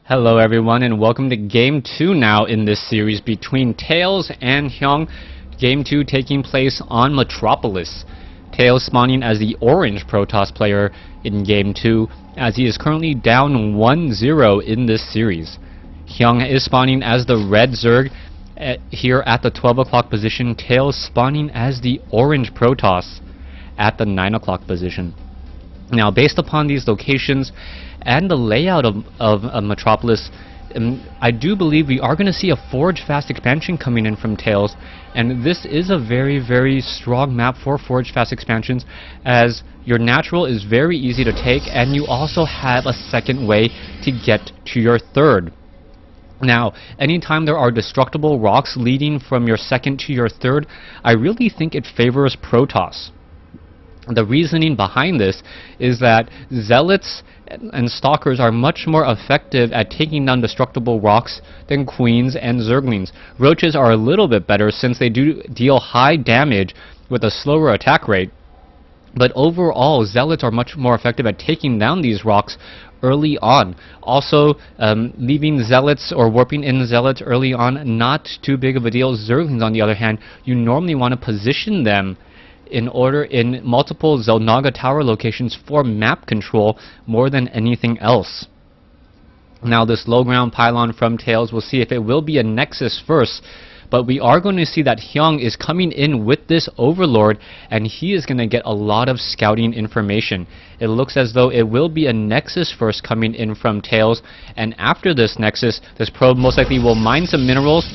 Hello everyone and welcome to Game 2 now in this series between Tails and Hyun. Game 2 taking place on Metropolis. Tails spawning as the orange Protoss player in Game 2 as he is currently down 1-0 in this series. Hyun is spawning as the red Zerg here at the 12 o'clock position. Tails spawning as the orange Protoss at the 9 o'clock position. Now based upon these locations and the layout of Metropolis, I do believe we are going to see a Forge Fast expansion coming in from Tails, and this is a very strong map for Forge Fast expansions, as your natural is very easy to take and you also have a second way to get to your third. Now, anytime there are destructible rocks leading from your second to your third, I really think it favors Protoss. The reasoning behind this is that Zealots and Stalkers are much more effective at taking down destructible rocks than Queens and Zerglings. Roaches are a little bit better since they do deal high damage with a slower attack rate, but overall Zealots are much more effective at taking down these rocks early on. Also, leaving Zealots or warping in Zealots early on, not too big of a deal. Zerglings, on the other hand, you normally want to position them in multiple Zelnaga tower locations for map control more than anything else. Now this low ground pylon from Tails, we'll see if it will be a Nexus first, but we are going to see that Hyun is coming in with this Overlord and he is going to get a lot of scouting information. It looks as though it will be a Nexus first coming in from Tails, and after this Nexus, this probe most likely will mine some minerals,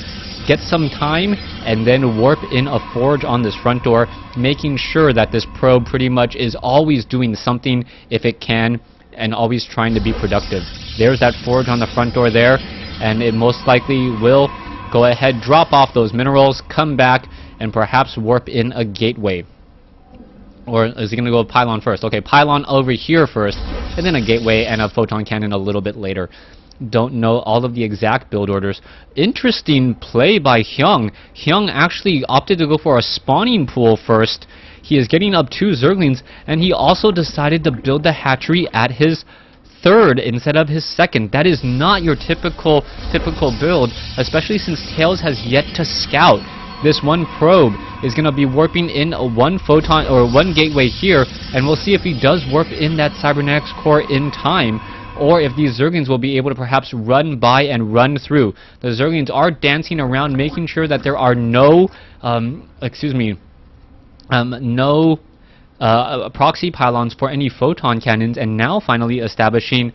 get some time, and then warp in a forge on this front door, making sure that this probe pretty much is always doing something if it can, and always trying to be productive. There's that forge on the front door there, and it most likely will go ahead, drop off those minerals, come back, and perhaps warp in a gateway. Or is he going to go pylon first? Okay, pylon over here first, and then a gateway and a photon cannon a little bit later. Don't know all of the exact build orders. Interesting play by Hyun. Hyun actually opted to go for a spawning pool first. He is getting up 2 Zerglings, and he also decided to build the hatchery at his third instead of his second. That is not your typical build, especially since Tails has yet to scout. This one probe is going to be warping in a one photon or one gateway here, and we'll see if he does warp in that cybernetics core in time, or if these Zerglings will be able to perhaps run by and run through. The Zerglings are dancing around, making sure that there are no, proxy pylons for any photon cannons, and now finally establishing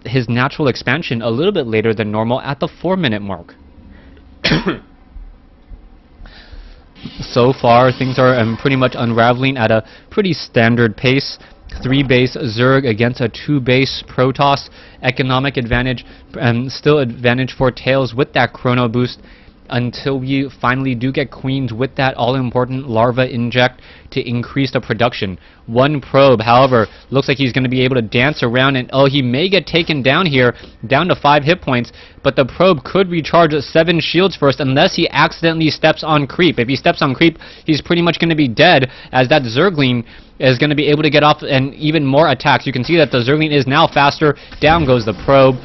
his natural expansion a little bit later than normal at the 4-minute mark. So far, things are pretty much unraveling at a pretty standard pace. 3 base Zerg against a 2 base Protoss. Economic advantage, still advantage for Tails with that chrono boost, until we finally do get Queens with that all-important larva inject to increase the production. One probe, however, looks like he's going to be able to dance around, and he may get taken down here, down to 5 hit points, but the probe could recharge 7 shields first unless he accidentally steps on creep. If he steps on creep, he's pretty much going to be dead, as that Zergling is going to be able to get off and even more attacks. You can see that the Zergling is now faster. Down goes the probe.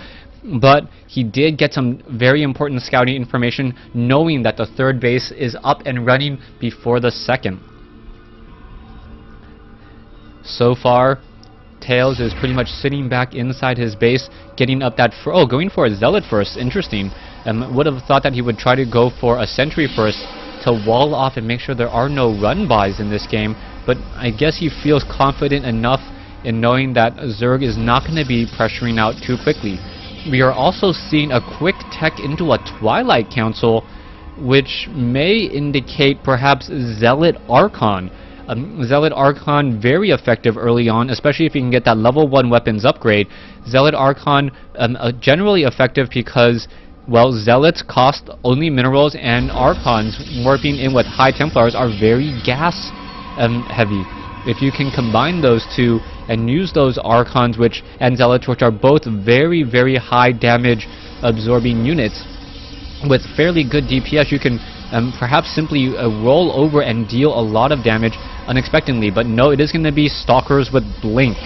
But he did get some very important scouting information, knowing that the third base is up and running before the second. So far, Tails is pretty much sitting back inside his base, getting up that... going for a Zealot first. Interesting. Would have thought that he would try to go for a Sentry first to wall off and make sure there are no run-bys in this game, but I guess he feels confident enough in knowing that Zerg is not going to be pressuring out too quickly. We are also seeing a quick tech into a Twilight Council, which may indicate perhaps Zealot Archon. Zealot Archon very effective early on, especially if you can get that level 1 weapons upgrade. Zealot Archon generally effective because, well, Zealots cost only minerals, and Archons warping in with High Templars are very gas heavy. If you can combine those two and use those Archons and Zealots, which are both very high damage absorbing units with fairly good DPS, you can perhaps simply roll over and deal a lot of damage unexpectedly. But no, it is going to be Stalkers with Blink.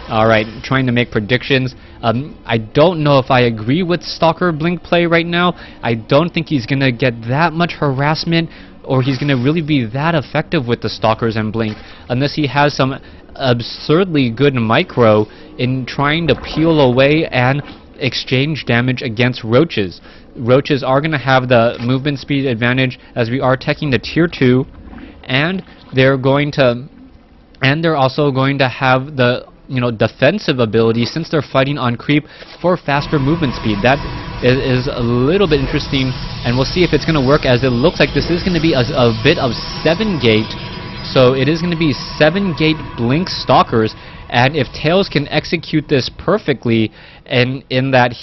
Alright, trying to make predictions. I don't know if I agree with Stalker Blink play right now. I don't think he's going to get that much harassment, or he's going to really be that effective with the Stalkers and Blink, unless he has some absurdly good micro in trying to peel away and exchange damage against Roaches. Roaches are going to have the movement speed advantage as we are teching the tier 2, and they're also going to have the defensive ability, since they're fighting on creep, for faster movement speed. That is a little bit interesting, and we'll see if it's going to work, as it looks like this is going to be a bit of 7-gate. So it is going to be 7-gate Blink Stalkers, and if Tails can execute this perfectly, and in that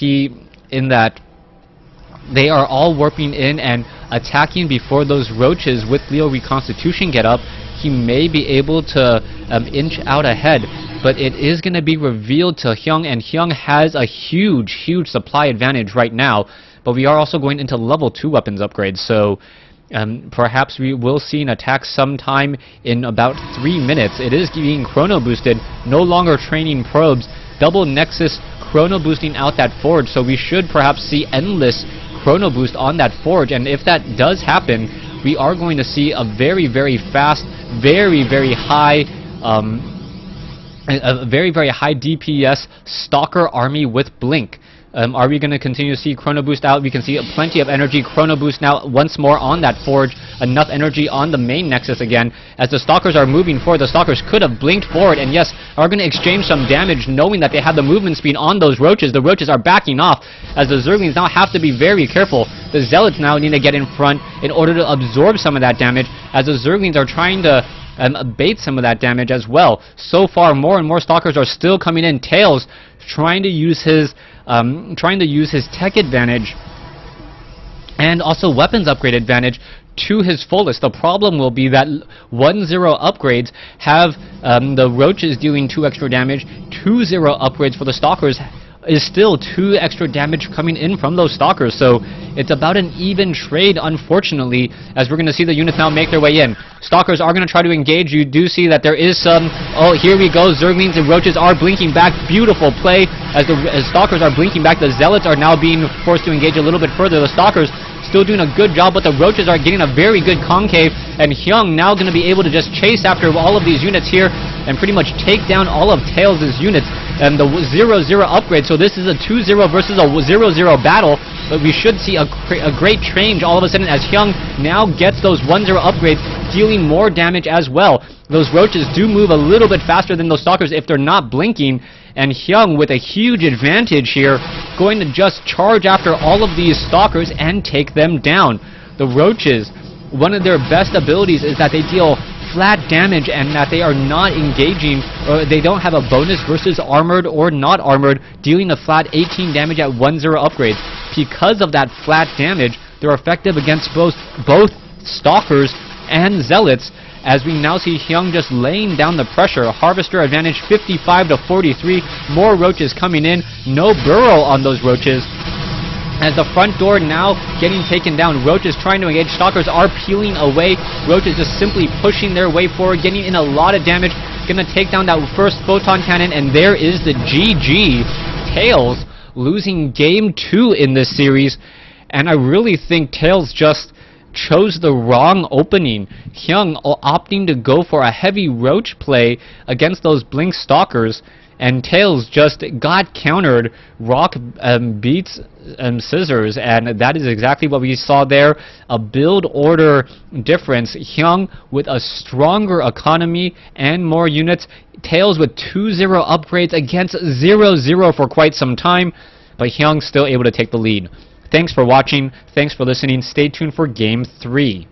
they are all warping in and attacking before those Roaches with Leo Reconstitution get up, he may be able to inch out ahead. But it is going to be revealed to Hyun, and Hyun has a huge supply advantage right now. But we are also going into level 2 weapons upgrades, so perhaps we will see an attack sometime in about 3 minutes. It is being chrono boosted, no longer training probes, double nexus chrono boosting out that forge, so we should perhaps see endless chrono boost on that forge. And if that does happen, we are going to see a very fast, very high a very high DPS Stalker army with Blink. Are we going to continue to see chrono boost out? We can see plenty of energy chrono boost now once more on that forge. Enough energy on the main nexus again. As the Stalkers are moving forward, the Stalkers could have blinked forward, and yes, are going to exchange some damage, knowing that they have the movement speed on those Roaches. The Roaches are backing off, as the Zerglings now have to be very careful. The Zealots now need to get in front in order to absorb some of that damage, as the Zerglings are trying to abate some of that damage as well. So far, more and more Stalkers are still coming in. Tails trying to use his tech advantage and also weapons upgrade advantage to his fullest. The problem will be that 1-0 upgrades have the Roaches dealing 2 extra damage. 2-0 upgrades for the Stalkers is still 2 extra damage coming in from those Stalkers. So it's about an even trade, unfortunately, as we're going to see the units now make their way in. Stalkers are going to try to engage. You do see that there is some... Oh, here we go. Zerglings and Roaches are blinking back. Beautiful play as Stalkers are blinking back. The Zealots are now being forced to engage a little bit further. The Stalkers still doing a good job, but the Roaches are getting a very good concave, and Hyun now going to be able to just chase after all of these units here and pretty much take down all of Tails' units. And the 0-0 upgrade, so this is a 2-0 versus a 0-0 battle, but we should see a great change all of a sudden as Hyun now gets those 1-0 upgrades, dealing more damage as well. Those Roaches do move a little bit faster than those Stalkers if they're not blinking, and Hyun with a huge advantage here, going to just charge after all of these Stalkers and take them down. The Roaches, one of their best abilities is that they deal flat damage and that they are not engaging, or they don't have a bonus versus armored or not armored, dealing a flat 18 damage at 1-0 upgrades. Because of that flat damage, they're effective against both Stalkers and Zealots, as we now see Hyun just laying down the pressure. Harvester advantage 55-43, more Roaches coming in, no burrow on those Roaches. As the front door now getting taken down, Roaches trying to engage, Stalkers are peeling away, Roaches just simply pushing their way forward, getting in a lot of damage, gonna take down that first photon cannon, and there is the GG. Tails losing game 2 in this series, and I really think Tails just chose the wrong opening. Hyun opting to go for a heavy Roach play against those Blink Stalkers, and Tails just got countered. Rock beats scissors, and that is exactly what we saw there. A build order difference. Hyun with a stronger economy and more units. Tails with 2-0 upgrades against 0-0 for quite some time, but Hyun still able to take the lead. Thanks for watching. Thanks for listening. Stay tuned for Game 3.